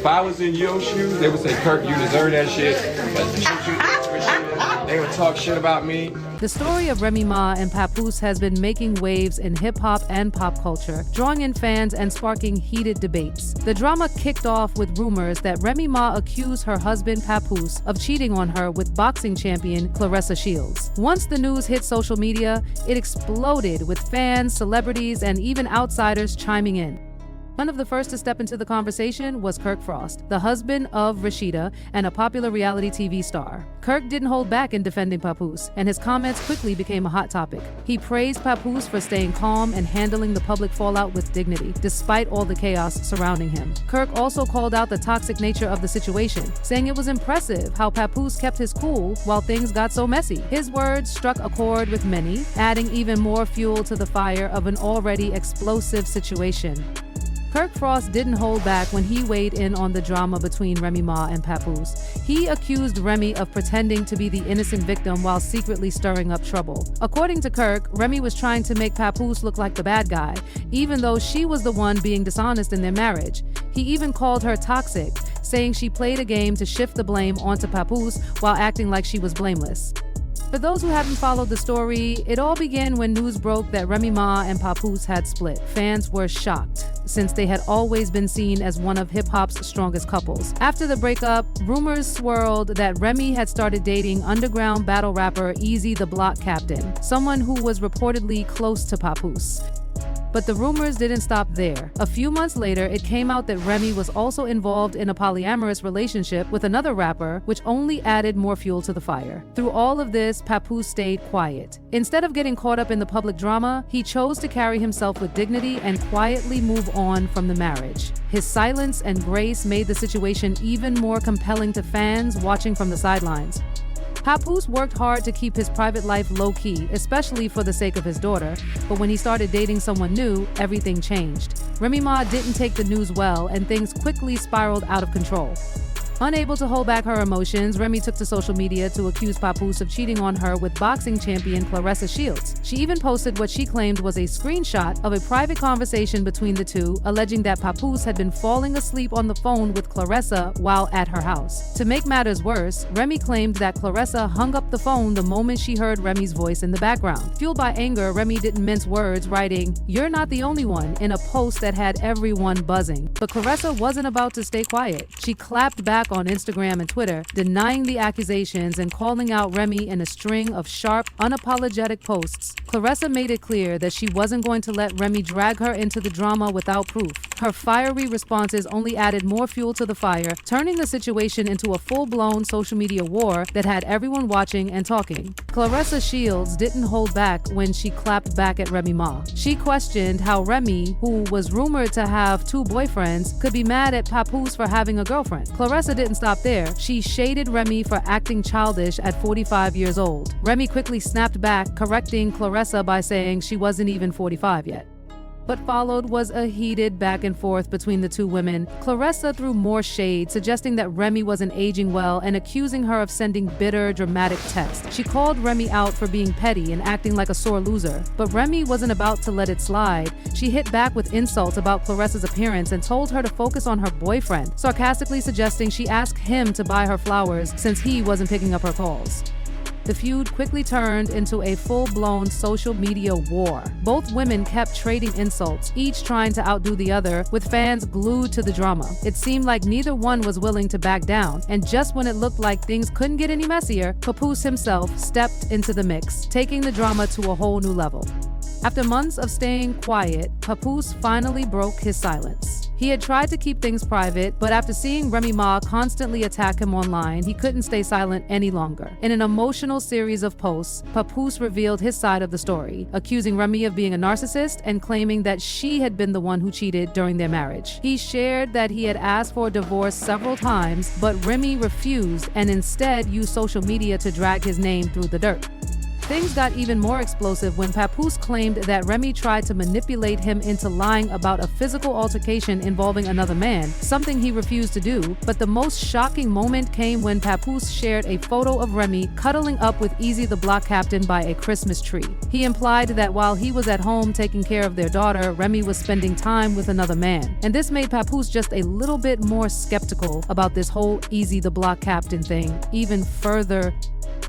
If I was in your shoes, they would say, Kirk, you deserve that shit. They would talk shit about me. The story of Remy Ma and Papoose has been making waves in hip-hop and pop culture, drawing in fans and sparking heated debates. The drama kicked off with rumors that Remy Ma accused her husband Papoose of cheating on her with boxing champion Claressa Shields. Once the news hit social media, it exploded with fans, celebrities, and even outsiders chiming in. One of the first to step into the conversation was Kirk Frost, the husband of Rashida and a popular reality TV star. Kirk didn't hold back in defending Papoose, and his comments quickly became a hot topic. He praised Papoose for staying calm and handling the public fallout with dignity, despite all the chaos surrounding him. Kirk also called out the toxic nature of the situation, saying it was impressive how Papoose kept his cool while things got so messy. His words struck a chord with many, adding even more fuel to the fire of an already explosive situation. Kirk Frost didn't hold back when he weighed in on the drama between Remy Ma and Papoose. He accused Remy of pretending to be the innocent victim while secretly stirring up trouble. According to Kirk, Remy was trying to make Papoose look like the bad guy, even though she was the one being dishonest in their marriage. He even called her toxic, saying she played a game to shift the blame onto Papoose while acting like she was blameless. For those who haven't followed the story, it all began when news broke that Remy Ma and Papoose had split. Fans were shocked, since they had always been seen as one of hip-hop's strongest couples. After the breakup, rumors swirled that Remy had started dating underground battle rapper Easy the Block Captain, someone who was reportedly close to Papoose. But the rumors didn't stop there. A few months later, it came out that Remy was also involved in a polyamorous relationship with another rapper, which only added more fuel to the fire. Through all of this, Papoose stayed quiet. Instead of getting caught up in the public drama, he chose to carry himself with dignity and quietly move on from the marriage. His silence and grace made the situation even more compelling to fans watching from the sidelines. Papoose worked hard to keep his private life low-key, especially for the sake of his daughter, but when he started dating someone new, everything changed. Remy Ma didn't take the news well, and things quickly spiraled out of control. Unable to hold back her emotions, Remy took to social media to accuse Papoose of cheating on her with boxing champion Claressa Shields. She even posted what she claimed was a screenshot of a private conversation between the two, alleging that Papoose had been falling asleep on the phone with Claressa while at her house. To make matters worse, Remy claimed that Claressa hung up the phone the moment she heard Remy's voice in the background. Fueled by anger, Remy didn't mince words, writing, "You're not the only one," in a post that had everyone buzzing. But Claressa wasn't about to stay quiet. She clapped back on Instagram and Twitter, denying the accusations and calling out Remy in a string of sharp, unapologetic posts. Claressa made it clear that she wasn't going to let Remy drag her into the drama without proof. Her fiery responses only added more fuel to the fire, turning the situation into a full-blown social media war that had everyone watching and talking. Claressa Shields didn't hold back when she clapped back at Remy Ma. She questioned how Remy, who was rumored to have 2 boyfriends, could be mad at Papoose for having a girlfriend. Claressa didn't stop there. She shaded Remy for acting childish at 45 years old. Remy quickly snapped back, correcting Claressa by saying she wasn't even 45 yet. What followed was a heated back and forth between the two women. Claressa threw more shade, suggesting that Remy wasn't aging well and accusing her of sending bitter, dramatic texts. She called Remy out for being petty and acting like a sore loser, but Remy wasn't about to let it slide. She hit back with insults about Claressa's appearance and told her to focus on her boyfriend, sarcastically suggesting she ask him to buy her flowers since he wasn't picking up her calls. The feud quickly turned into a full-blown social media war. Both women kept trading insults, each trying to outdo the other, with fans glued to the drama. It seemed like neither one was willing to back down, and just when it looked like things couldn't get any messier, Papoose himself stepped into the mix, taking the drama to a whole new level. After months of staying quiet, Papoose finally broke his silence. He had tried to keep things private, but after seeing Remy Ma constantly attack him online, he couldn't stay silent any longer. In an emotional series of posts, Papoose revealed his side of the story, accusing Remy of being a narcissist and claiming that she had been the one who cheated during their marriage. He shared that he had asked for a divorce several times, but Remy refused and instead used social media to drag his name through the dirt. Things got even more explosive when Papoose claimed that Remy tried to manipulate him into lying about a physical altercation involving another man, something he refused to do. But the most shocking moment came when Papoose shared a photo of Remy cuddling up with Easy the Block Captain by a Christmas tree. He implied that while he was at home taking care of their daughter, Remy was spending time with another man. And this made Papoose just a little bit more skeptical about this whole Easy the Block Captain thing even further.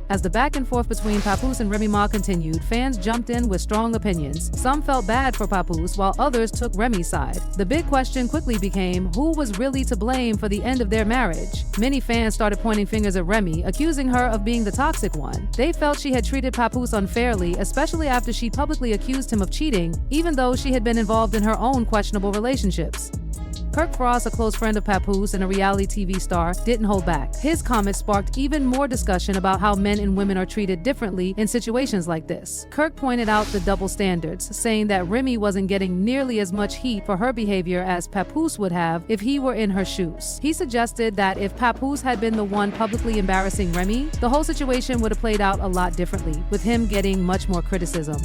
As the back and forth between Papoose and Remy Ma continued, fans jumped in with strong opinions. Some felt bad for Papoose, while others took Remy's side. The big question quickly became, who was really to blame for the end of their marriage? Many fans started pointing fingers at Remy, accusing her of being the toxic one. They felt she had treated Papoose unfairly, especially after she publicly accused him of cheating, even though she had been involved in her own questionable relationships. Kirk Frost, a close friend of Papoose and a reality TV star, didn't hold back. His comments sparked even more discussion about how men and women are treated differently in situations like this. Kirk pointed out the double standards, saying that Remy wasn't getting nearly as much heat for her behavior as Papoose would have if he were in her shoes. He suggested that if Papoose had been the one publicly embarrassing Remy, the whole situation would have played out a lot differently, with him getting much more criticism.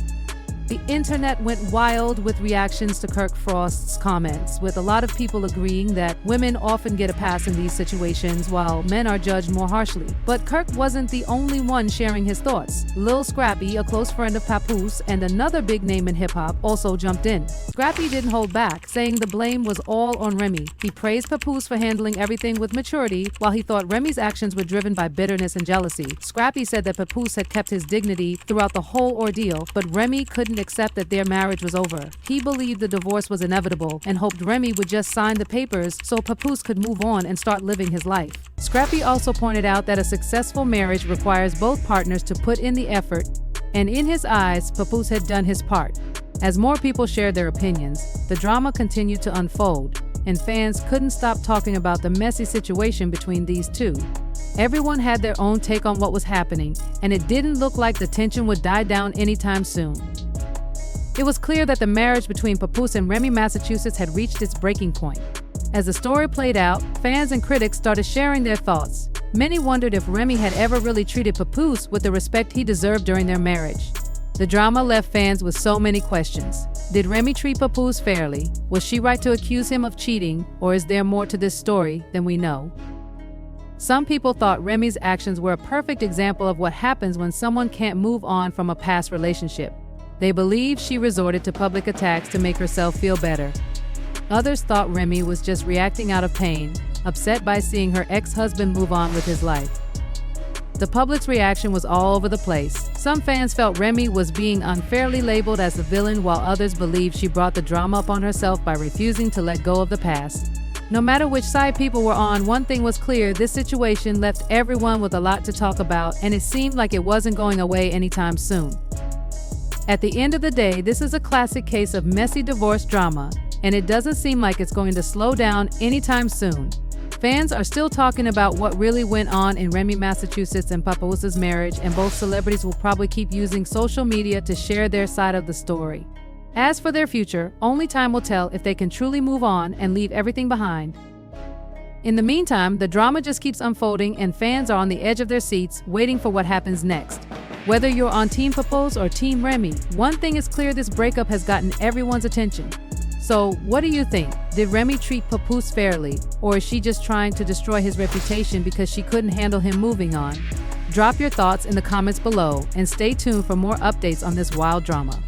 The internet went wild with reactions to Kirk Frost's comments, with a lot of people agreeing that women often get a pass in these situations while men are judged more harshly. But Kirk wasn't the only one sharing his thoughts. Lil Scrappy, a close friend of Papoose and another big name in hip-hop, also jumped in. Scrappy didn't hold back, saying the blame was all on Remy. He praised Papoose for handling everything with maturity, while he thought Remy's actions were driven by bitterness and jealousy. Scrappy said that Papoose had kept his dignity throughout the whole ordeal, but Remy couldn't accept that their marriage was over. He believed the divorce was inevitable and hoped Remy would just sign the papers so Papoose could move on and start living his life. Scrappy also pointed out that a successful marriage requires both partners to put in the effort, and in his eyes, Papoose had done his part. As more people shared their opinions, the drama continued to unfold, and fans couldn't stop talking about the messy situation between these two. Everyone had their own take on what was happening, and it didn't look like the tension would die down anytime soon. It was clear that the marriage between Papoose and Remy, Massachusetts had reached its breaking point. As the story played out, fans and critics started sharing their thoughts. Many wondered if Remy had ever really treated Papoose with the respect he deserved during their marriage. The drama left fans with so many questions. Did Remy treat Papoose fairly? Was she right to accuse him of cheating, or is there more to this story than we know? Some people thought Remy's actions were a perfect example of what happens when someone can't move on from a past relationship. They believed she resorted to public attacks to make herself feel better. Others thought Remy was just reacting out of pain, upset by seeing her ex-husband move on with his life. The public's reaction was all over the place. Some fans felt Remy was being unfairly labeled as the villain, while others believed she brought the drama upon herself by refusing to let go of the past. No matter which side people were on, one thing was clear: this situation left everyone with a lot to talk about, and it seemed like it wasn't going away anytime soon. At the end of the day, this is a classic case of messy divorce drama, and it doesn't seem like it's going to slow down anytime soon. Fans are still talking about what really went on in Remy, Massachusetts and Papoose's marriage, and both celebrities will probably keep using social media to share their side of the story. As for their future, only time will tell if they can truly move on and leave everything behind. In the meantime, the drama just keeps unfolding, and fans are on the edge of their seats, waiting for what happens next. Whether you're on Team Papoose or Team Remy, one thing is clear: this breakup has gotten everyone's attention. So, what do you think? Did Remy treat Papoose fairly, or is she just trying to destroy his reputation because she couldn't handle him moving on? Drop your thoughts in the comments below, and stay tuned for more updates on this wild drama.